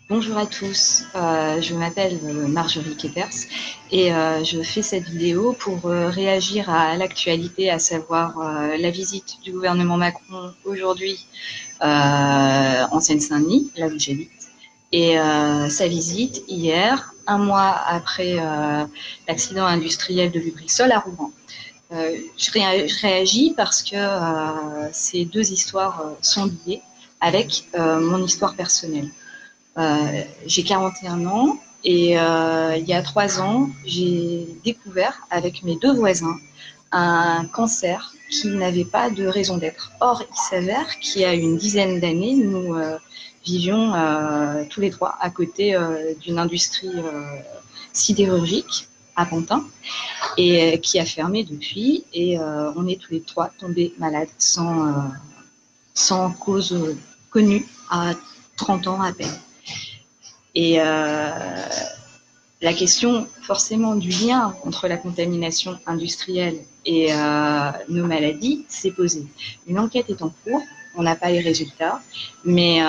Bonjour à tous, je m'appelle Marjorie Ketters et je fais cette vidéo pour réagir à l'actualité, à savoir la visite du gouvernement Macron aujourd'hui en Seine-Saint-Denis, là où j'habite, et sa visite hier, un mois après l'accident industriel de Lubrizol à Rouen. Je réagis parce que ces deux histoires sont liées avec mon histoire personnelle. J'ai 41 ans et il y a 3 ans, j'ai découvert avec mes deux voisins un cancer qui n'avait pas de raison d'être. Or, il s'avère qu'il y a une dizaine d'années, nous vivions tous les trois à côté d'une industrie sidérurgique à Pantin et qui a fermé depuis. Et on est tous les trois tombés malades sans cause connue à 30 ans à peine. Et la question forcément du lien entre la contamination industrielle et nos maladies s'est posée. Une enquête est en cours, on n'a pas les résultats, mais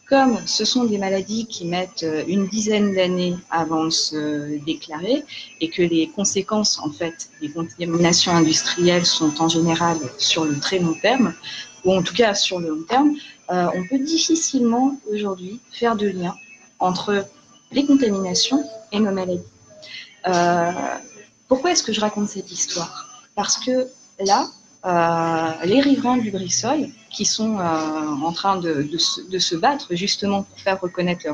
comme ce sont des maladies qui mettent une dizaine d'années avant de se déclarer et que les conséquences en fait des contaminations industrielles sont en général sur le très long terme, ou en tout cas sur le long terme, on peut difficilement aujourd'hui faire de lien entre les contaminations et nos maladies. Euh, Pourquoi est-ce que je raconte cette histoire? Parce que là, les riverains du Brissol, qui sont en train de se battre justement pour faire reconnaître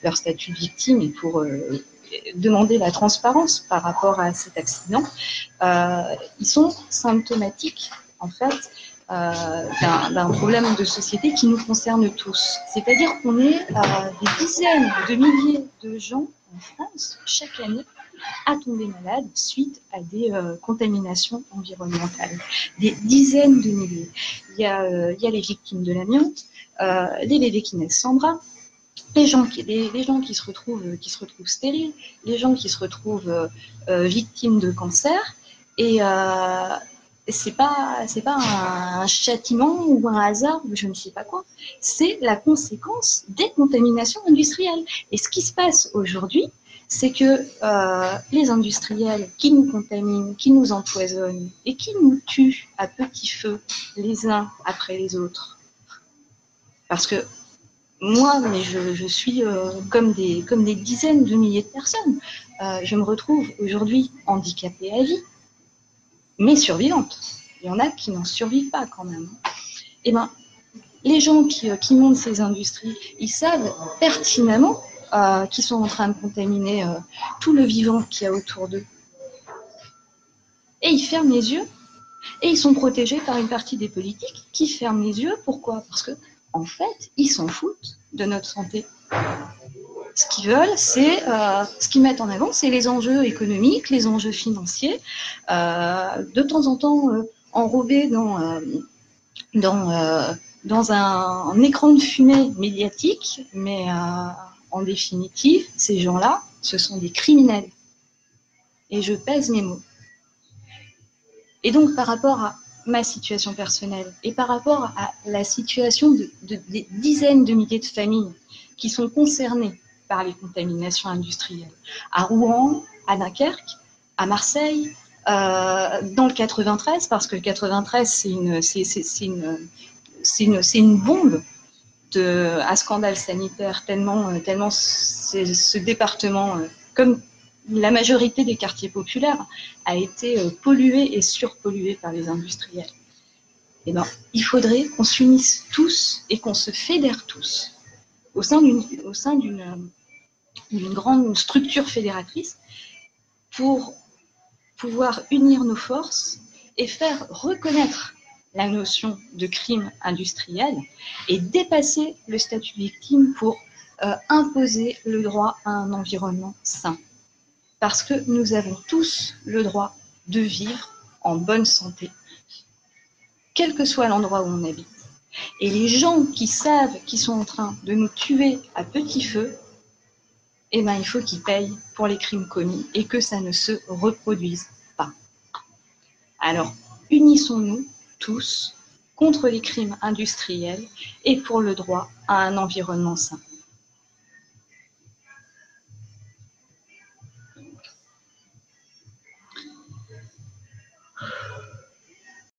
leur statut de victime et pour demander la transparence par rapport à cet accident, ils sont symptomatiques en fait d'un problème de société qui nous concerne tous. C'est-à-dire qu'on est des dizaines de milliers de gens en France chaque année à tomber malade suite à des contaminations environnementales. Des dizaines de milliers. Il y a les victimes de l'amiante, les bébés qui naissent sans bras, les gens qui se retrouvent stériles, les gens qui se retrouvent victimes de cancer. Et c'est pas un châtiment ou un hasard ou je ne sais pas quoi. C'est la conséquence des contaminations industrielles. Et ce qui se passe aujourd'hui, c'est que les industriels qui nous contaminent, qui nous empoisonnent et qui nous tuent à petit feu les uns après les autres. Parce que moi, mais je suis comme des dizaines de milliers de personnes. Je me retrouve aujourd'hui handicapée à vie, mais survivante. Il y en a qui n'en survivent pas quand même. Eh ben, les gens qui montent ces industries, ils savent pertinemment qu'ils sont en train de contaminer tout le vivant qu'il y a autour d'eux. Et ils ferment les yeux. Et ils sont protégés par une partie des politiques qui ferment les yeux. Pourquoi? Parce que, en fait, ils s'en foutent de notre santé. Ce qu'ils veulent, c'est ce qu'ils mettent en avant, c'est les enjeux économiques, les enjeux financiers, de temps en temps enrobés dans un écran de fumée médiatique, mais en définitive, ces gens-là, ce sont des criminels. Et je pèse mes mots. Et donc, par rapport à ma situation personnelle et par rapport à la situation des dizaines de milliers de familles qui sont concernées par les contaminations industrielles, à Rouen, à Dunkerque, à Marseille, dans le 93, parce que le 93, c'est une bombe à scandale sanitaire, tellement ce département, comme la majorité des quartiers populaires, a été pollué et surpollué par les industriels. Eh ben, il faudrait qu'on s'unisse tous et qu'on se fédère tous au sein d'une grande structure fédératrice pour pouvoir unir nos forces et faire reconnaître la notion de crime industriel et dépasser le statut de victime pour imposer le droit à un environnement sain. Parce que nous avons tous le droit de vivre en bonne santé, quel que soit l'endroit où on habite. Et les gens qui savent qu'ils sont en train de nous tuer à petit feu, eh ben, il faut qu'ils payent pour les crimes commis et que ça ne se reproduise pas. Alors, unissons-nous tous contre les crimes industriels et pour le droit à un environnement sain.